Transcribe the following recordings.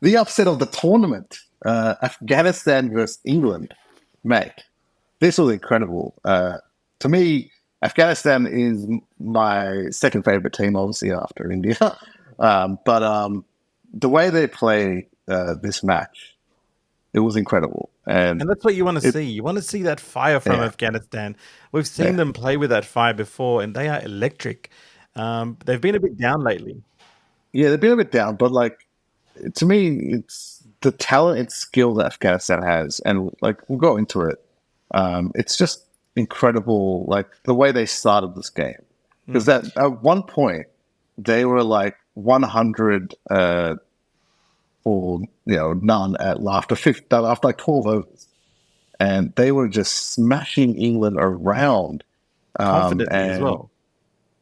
the upset of the tournament, Afghanistan versus England, mate. This was incredible. To me, Afghanistan is my second favorite team, obviously after India. But the way they play this match, it was incredible, and And that's what you want to it, see. You want to see that fire from yeah, Afghanistan. We've seen yeah, them play with that fire before, and they are electric. They've been a bit down lately. yeah. They've been a bit down, but like to me, it's the talent and skill that Afghanistan has, and like we'll go into it. It's just incredible, like the way they started this game. Because Mm. that at one point they were like 100 for none at after like 12 overs, and they were just smashing England around. Confidently as And well.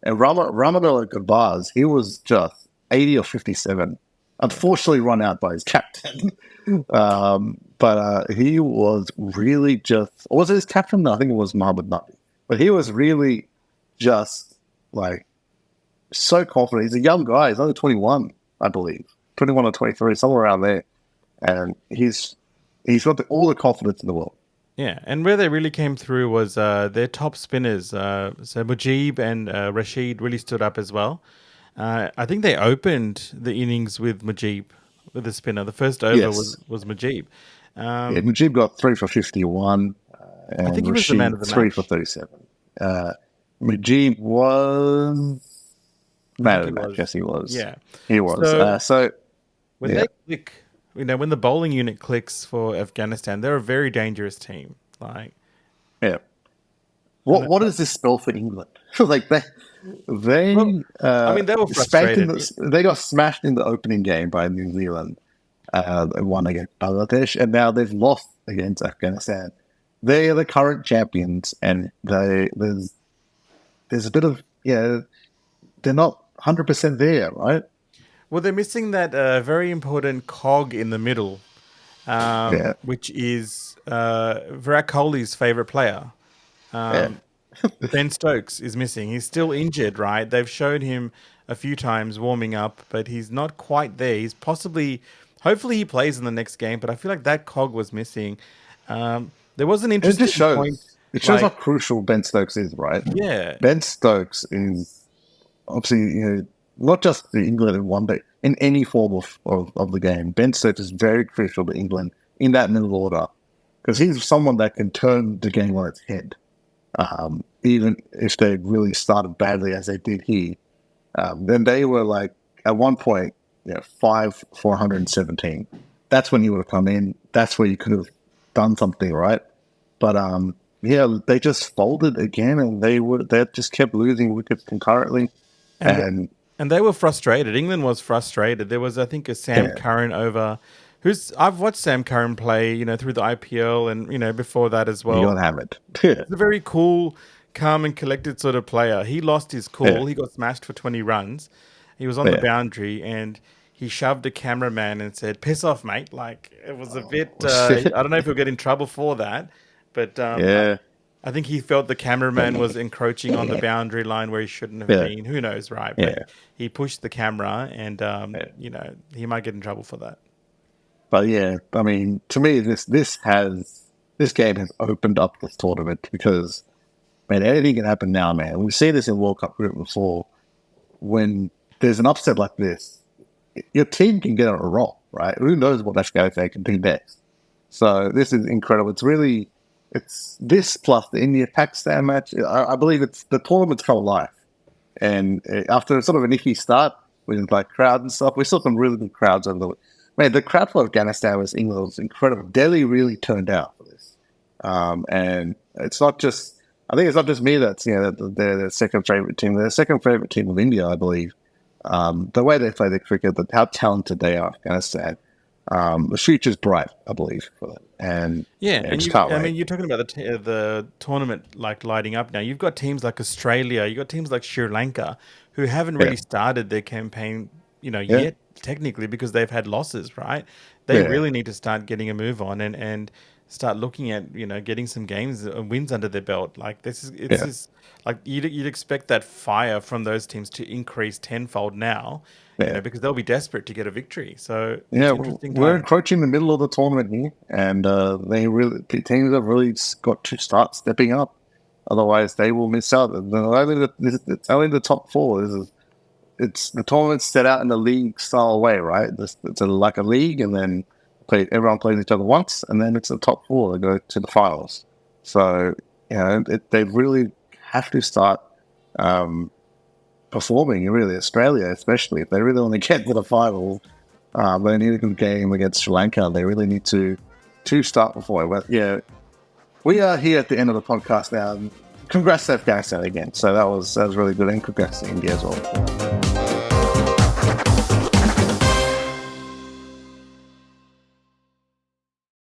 Ramadan Garbaz, he was just 80 or 57. Yeah. Unfortunately, run out by his captain. But he was really just. Or was it his captain? No, I think it was Mohammed Nabi. But he was really just like so confident. He's a young guy. He's only 21, I believe. 21 or 23, somewhere around there. And he's got all the confidence in the world. Yeah, and where they really came through was their top spinners. So Mujib and Rashid really stood up as well. I think they opened the innings with Mujib, with the spinner. The first over Yes. was Mujib. Yeah, Um, Mujib got 3 for 51, I think and he was the man Rashid of the 3 for match. 37. Uh, Mujib was I man think of he the match. Yes, was. he was. Yeah. He was. So So when yeah, they click, when the bowling unit clicks for Afghanistan, they're a very dangerous team. Like, yeah. and What does this spell for England? Like well, they I mean, they were spanked in frustrated. the they got smashed in the opening game by New Zealand. They won against Bangladesh, and now they've lost against Afghanistan. They are the current champions, and there's a bit of they're not 100% there, right? Well, they're missing that very important cog in the middle, Yeah, which is Virat Kohli's favorite player. yeah. Ben Stokes is missing. He's still injured, right? They've showed him a few times warming up, but he's not quite there. He's possibly, hopefully, he plays in the next game, but I feel like that cog was missing. There was an And it just interesting point, shows. It shows how like, crucial Ben Stokes is, right? yeah, Ben Stokes is obviously not just the England in one day in any form of the game. Ben Stokes is very crucial to England in that middle order because he's someone that can turn the game on its head. Even if they really started badly as they did here, then they were like at one point, 417. That's when you would have come in. That's where you could have done something, right? But yeah, they just folded again, and they just kept losing wickets concurrently. and And and they were frustrated. England was frustrated. There was, I think, a Sam yeah, Curran over. Who's I've watched Sam Curran play, through the IPL and before that as you well. gotta have it. Yeah, He's a very cool, calm, and collected sort of player. He lost his yeah, cool. He got smashed for 20 runs. He was on the yeah. boundary and he shoved a cameraman and said, "Piss off, mate." Like, it was a bit, Oh, shit. I don't know if he'll get in trouble for that, but Yeah, I think he felt the cameraman was encroaching on the boundary line where he shouldn't have yeah, been. Who knows, right? But yeah, he pushed the camera and, yeah. he might get in trouble for that. But yeah, I mean, to me, this game has opened up this tournament because man, anything can happen now, man. We've seen this in World Cup cricket before. When there's an upset like this, your team can get on a roll, right? Who knows what Afghanistan can do next? So this is incredible. It's this plus the India Pakistan match. I believe it's the tournament's come alive. And after sort of an iffy start with like crowds and stuff, we saw some really good crowds over the. Man, the crowd for Afghanistan was England was incredible. Delhi really turned out for this, and it's not just. I think it's not just me that's they're the second favorite team. They're the second favorite team of India, I believe. The way they play the cricket, how talented they are, Afghanistan. The future's bright, I believe, for them, and Yeah, I and just can't I wait. mean, you're talking about the tournament like lighting up now. You've got teams like Australia, you've got teams like Sri Lanka who haven't Yeah, really started their campaign, yeah, yet technically because they've had losses, right? They yeah, really need to start getting a move on and start looking at getting some games wins under their belt. Like it's yeah, just like you'd expect that fire from those teams to increase tenfold now. Yeah. because they'll be desperate to get a victory. So it's Yeah, interesting we're time. encroaching the middle of the tournament here, and teams have really got to start stepping up. Otherwise, they will miss out. It's only the top four. It's the tournament's set out in a league style way, right? It's like a league, and then everyone plays each other once, and then it's the top four that go to the finals. So they really have to start performing. Really, Australia, especially if they really want to get to the finals. They need a good game against Sri Lanka. They really need to start before. But yeah, we are here at the end of the podcast now. Congrats to Afghanistan again. So that was really good, and congrats to India as well.